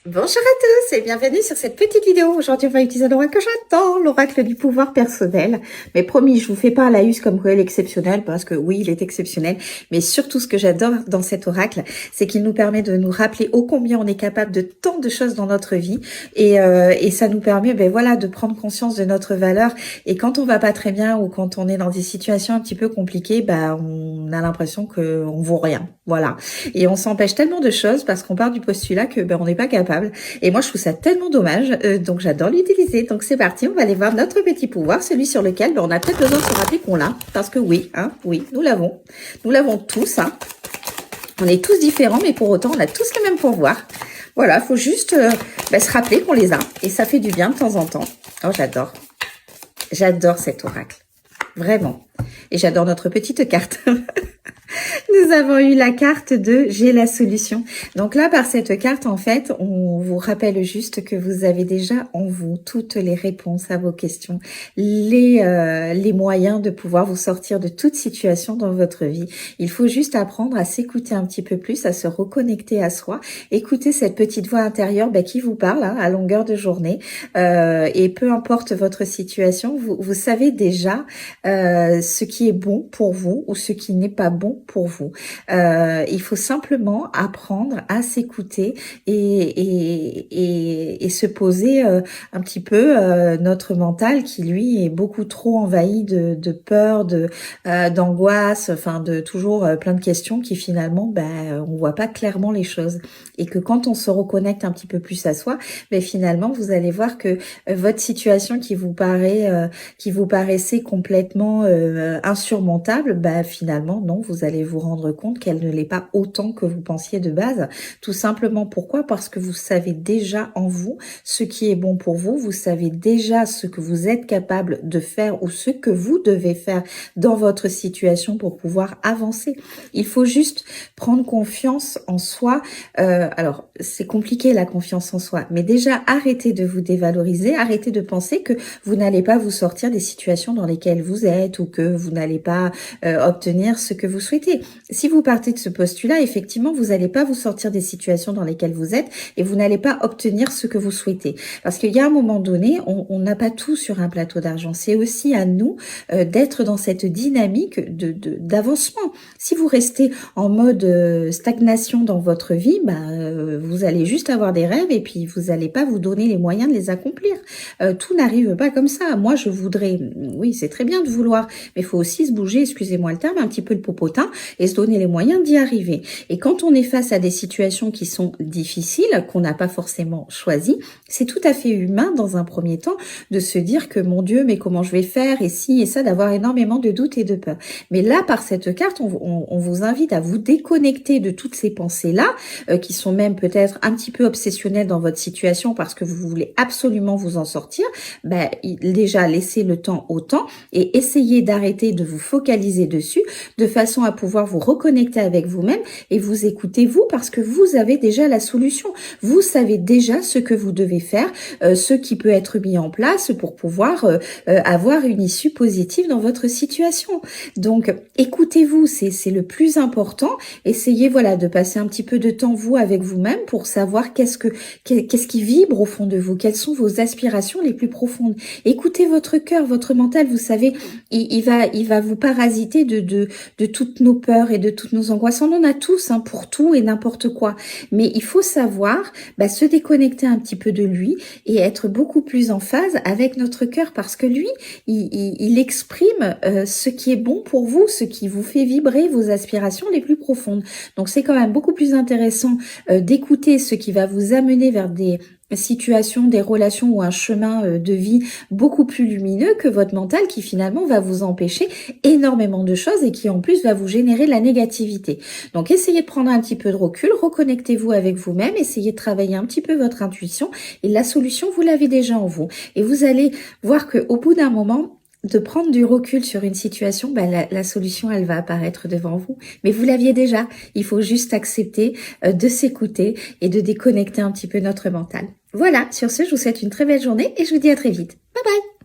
Bonjour à tous et bienvenue sur cette petite vidéo. Aujourd'hui, on va utiliser l'oracle que j'adore, l'oracle du pouvoir personnel. Mais promis, je vous fais pas un laïus comme quoi il est exceptionnel, parce que oui, il est exceptionnel. Mais surtout, ce que j'adore dans cet oracle, c'est qu'il nous permet de nous rappeler ô combien on est capable de tant de choses dans notre vie. Et ça nous permet, voilà, de prendre conscience de notre valeur. Et quand on va pas très bien ou quand on est dans des situations un petit peu compliquées, on a l'impression qu'on vaut rien. Voilà. Et on s'empêche tellement de choses parce qu'on part du postulat que on n'est pas capable. Et moi, je trouve ça tellement dommage, donc j'adore l'utiliser. Donc c'est parti, on va aller voir notre petit pouvoir, celui sur lequel on a peut-être besoin de se rappeler qu'on l'a, parce que oui, oui, nous l'avons tous. On est tous différents, mais pour autant, on a tous le même pouvoir. Voilà, faut juste se rappeler qu'on les a, et ça fait du bien de temps en temps. Oh, j'adore cet oracle, vraiment. Et j'adore notre petite carte. Nous avons eu la carte de « J'ai la solution ». Donc là, par cette carte, en fait, on vous rappelle juste que vous avez déjà en vous toutes les réponses à vos questions, les moyens de pouvoir vous sortir de toute situation dans votre vie. Il faut juste apprendre à s'écouter un petit peu plus, à se reconnecter à soi, écouter cette petite voix intérieure qui vous parle à longueur de journée. Et peu importe votre situation, vous savez déjà ce qui est bon pour vous ou ce qui n'est pas bon pour vous. Il faut simplement apprendre à s'écouter et se poser un petit peu notre mental qui lui est beaucoup trop envahi de peur, d'angoisse, enfin de toujours plein de questions qui finalement on voit pas clairement les choses, et que quand on se reconnecte un petit peu plus à soi, finalement vous allez voir que votre situation qui vous paraissait complètement insurmontable, finalement non, vous allez vous rendre compte qu'elle ne l'est pas autant que vous pensiez de base. Tout simplement pourquoi? Parce que vous savez déjà en vous ce qui est bon pour vous, vous savez déjà ce que vous êtes capable de faire ou ce que vous devez faire dans votre situation pour pouvoir avancer. Il faut juste prendre confiance en soi. Alors, c'est compliqué la confiance en soi, mais déjà arrêtez de vous dévaloriser, arrêtez de penser que vous n'allez pas vous sortir des situations dans lesquelles vous êtes ou que vous n'allez pas obtenir ce que vous souhaitez. Si vous partez de ce postulat, effectivement, vous n'allez pas vous sortir des situations dans lesquelles vous êtes et vous n'allez pas obtenir ce que vous souhaitez. Parce qu'il y a un moment donné, on n'a pas tout sur un plateau d'argent. C'est aussi à nous d'être dans cette dynamique d'avancement. Si vous restez en mode stagnation dans votre vie, vous allez juste avoir des rêves et puis vous n'allez pas vous donner les moyens de les accomplir. Tout n'arrive pas comme ça. Moi, je voudrais, oui, c'est très bien de vouloir, mais il faut aussi se bouger, excusez-moi le terme, un petit peu le popotin et se donner les moyens d'y arriver. Et quand on est face à des situations qui sont difficiles, qu'on n'a pas forcément choisies, c'est tout à fait humain dans un premier temps de se dire que mon Dieu, mais comment je vais faire et ci et ça, d'avoir énormément de doutes et de peur. Mais là, par cette carte, on vous invite à vous déconnecter de toutes ces pensées-là, qui sont même peut-être un petit peu obsessionnelles dans votre situation parce que vous voulez absolument vous en sortir. Déjà, laissez le temps au temps et essayez d'arrêter de vous focaliser dessus de façon à pouvoir vous reconnecter avec vous-même et vous écouter vous, parce que vous avez déjà la solution. Vous savez déjà ce que vous devez faire, ce qui peut être mis en place pour pouvoir avoir une issue positive dans votre situation. Donc, écoutez-vous, c'est le plus important. Essayez de passer un petit peu de temps vous avec vous-même pour savoir qu'est-ce qui vibre au fond de vous, quelles sont vos aspirations les plus profondes. Écoutez votre cœur, votre mental, vous savez, il va vous parasiter de toutes nos peurs et de toutes nos angoisses. On en a tous, pour tout et n'importe quoi. Mais il faut savoir se déconnecter un petit peu de lui et être beaucoup plus en phase avec notre cœur, parce que lui, il exprime ce qui est bon pour vous, ce qui vous fait vibrer vos aspirations les plus profondes. Donc c'est quand même beaucoup plus intéressant d'écouter ce qui va vous amener vers des situations, des relations ou un chemin de vie beaucoup plus lumineux que votre mental qui finalement va vous empêcher énormément de choses et qui en plus va vous générer de la négativité. Donc essayez de prendre un petit peu de recul, reconnectez-vous avec vous-même, essayez de travailler un petit peu votre intuition et la solution vous l'avez déjà en vous. Et vous allez voir qu'au bout d'un moment, de prendre du recul sur une situation, la solution, elle va apparaître devant vous. Mais vous l'aviez déjà. Il faut juste accepter de s'écouter et de déconnecter un petit peu notre mental. Voilà, sur ce, je vous souhaite une très belle journée et je vous dis à très vite. Bye bye!